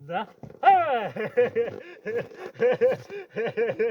Да? Hey! Hey, hey! Hey, hey!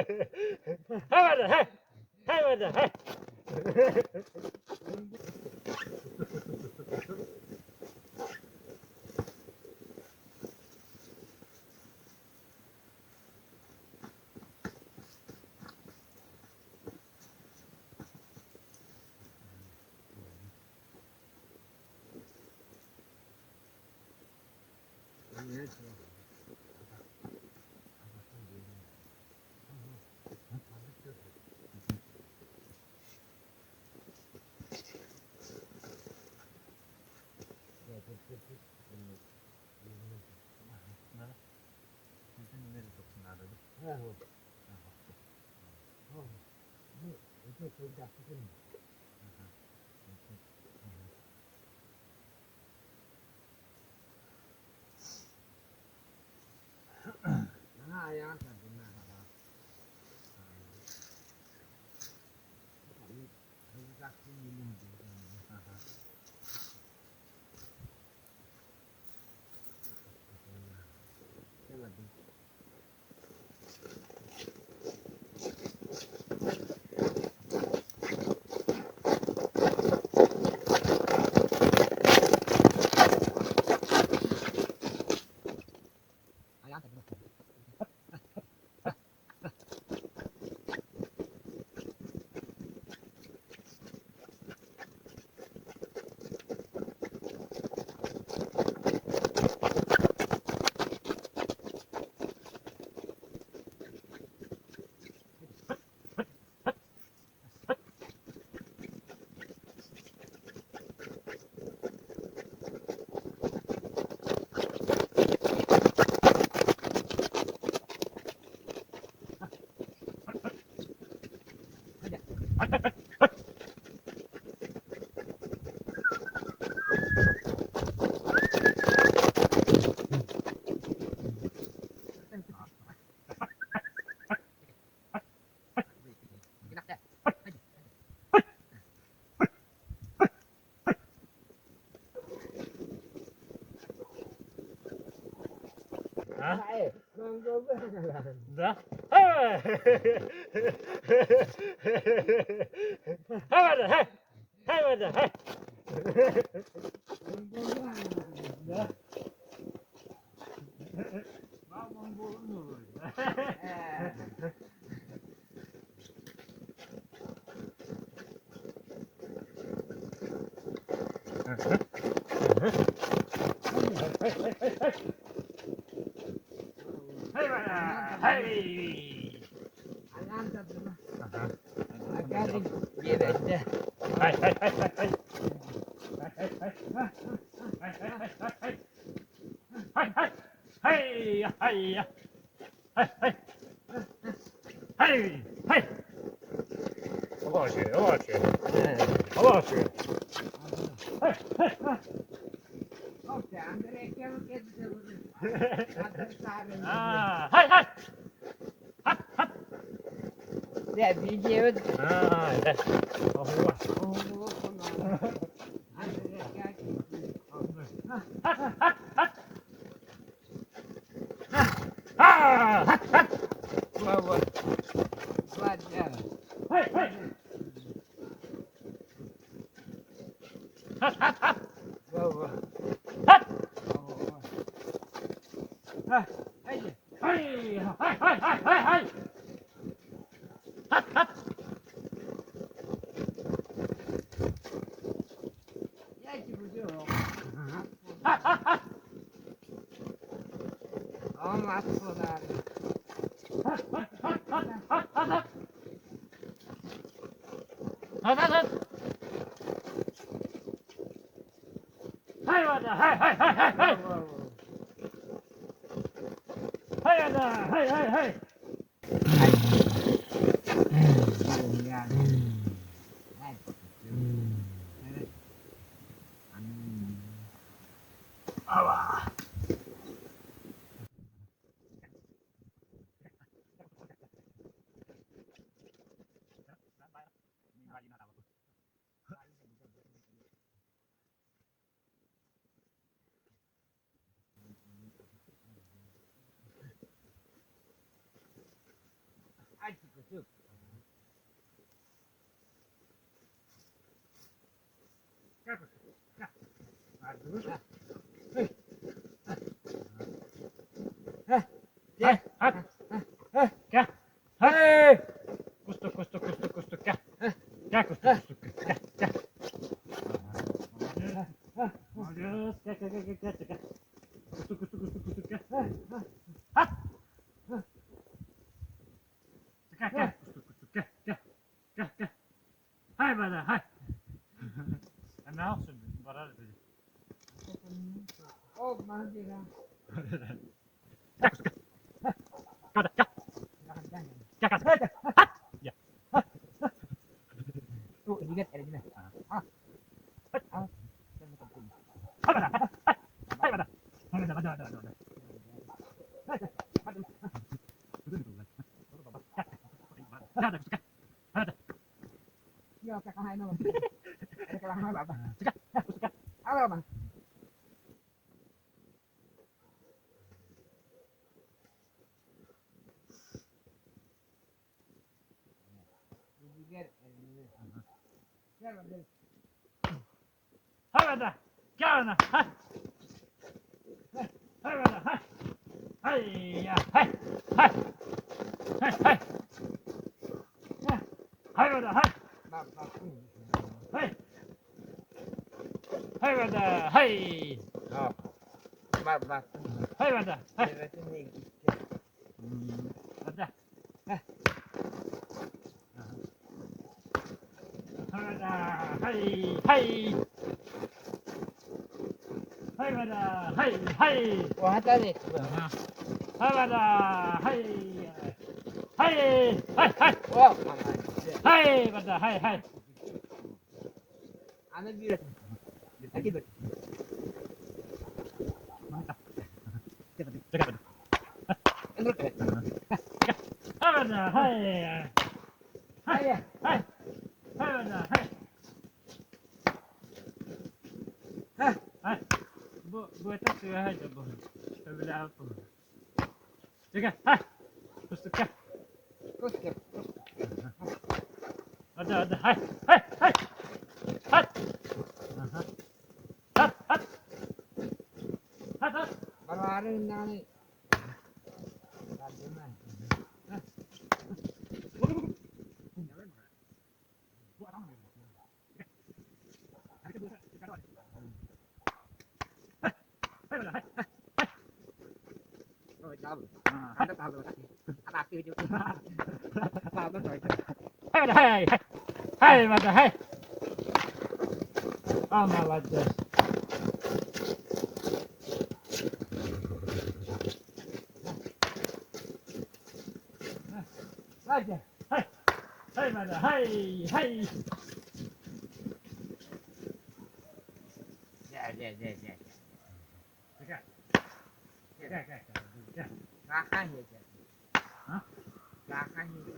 Да? Hey! Hey, hey! Да? Мамам булну. Hey! Ya video baba var ya. Baba. Ya ki bu diyor. Ama attılar. Yani. Evet. Aç kutu. Gel kızım. Gel. Hadi dur. Gel. Hadi. Gel. Hey. Kustuk kustuk kustuk kustuk gel. Gel kustuk kustuk gel. Gel. Marius. Gel gel gel gel gel. Kustuk kustuk kustuk kustuk gel. Hadi. Gel gel kustuk kustuk gel gel. Gel gel. Hay bana hay. Ne yapsın? Bana da dedi. Oh, mandira. Gel kustuk gel. Gel gel. Jangan. Gel gel. Hadi. Ya. Tuh, lihat ada di mana. Ah. Ah. Hay bana. Hay bana. Hay bana. Hadi hadi hadi. Hadi kustuk gel. Hadi. Ya, kakak hai nama. Ada kelang nama apa? Kustuk gel. Kustuk gel. Apa, Bang? Lihat ada di mana. Gel, Bang. Hay bana. Gel bana. Hay. Hay bana. Hay. Hay ya. Hay. Hay. Hay. Hay. Hay bana. Hay. Bang, bang. Hay. Hay bana. Hay. Oh. Bang, bang. Hay bana. Hay. Berarti nih. Ada. Hay bana. Hay. Hay. Hay bana. Hay. Hay. Wah, tadi. Hay bana. Hay. Hay. Hay. Hay. Wah, mana? Hay bana. Hay. Hay. Ana bir. Lagi ber. Cakap. Endur ke? Hay bana. Hay. Ayah. Hay. Hay bana. Hay. Hah. Hay. Bu etak sudah aja bu. Tabii apa? Cakap. Hay. Kustuk gel. Terus ke? Ada. Hay. Hay. Hay. Hay. Hat. Hat. Hat. Hat. Baru ada nani. Tadi mah. Rồi chào. Anh đã tao rồi. Anh đạt tiêu chưa? Tao đó rồi. Hay bana. Hay. Hay bana. Hay. Anladım. Hadi. Hay. Hay bana. Hay. Hay. Gel. Cakap. Gel. Rakan ya. Hah? Rakan ya.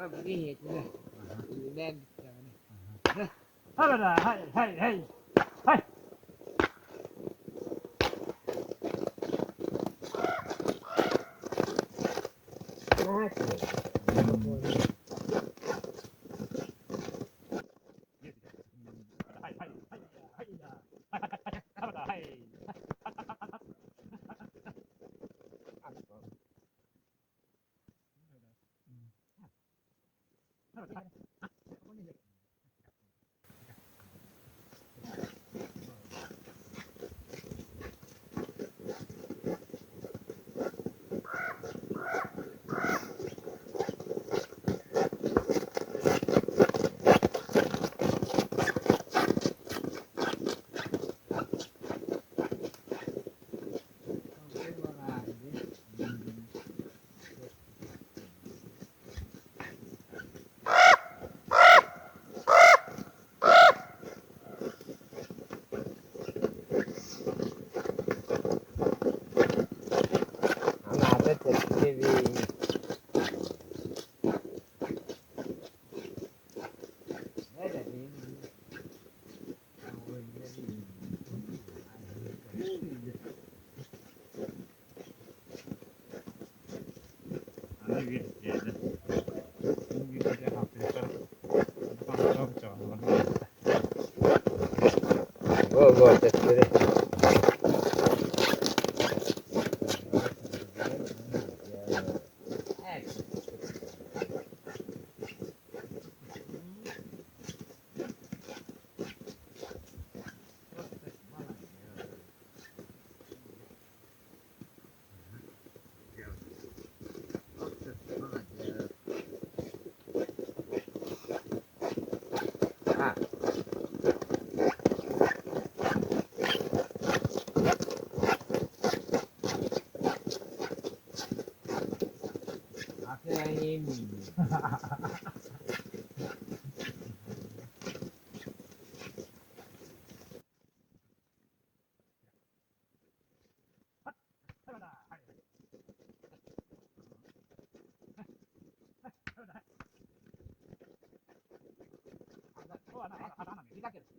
Oh, begini ya. Ben Hay bana. Hay. Hay. Hay. Hay. Hay. Hay. Hay. Hay. Hay bana. Hay. 얘는 인기가 아프리카 깜짝깜짝 뭐, 됐어. Ah. Akhirnya ini. Kita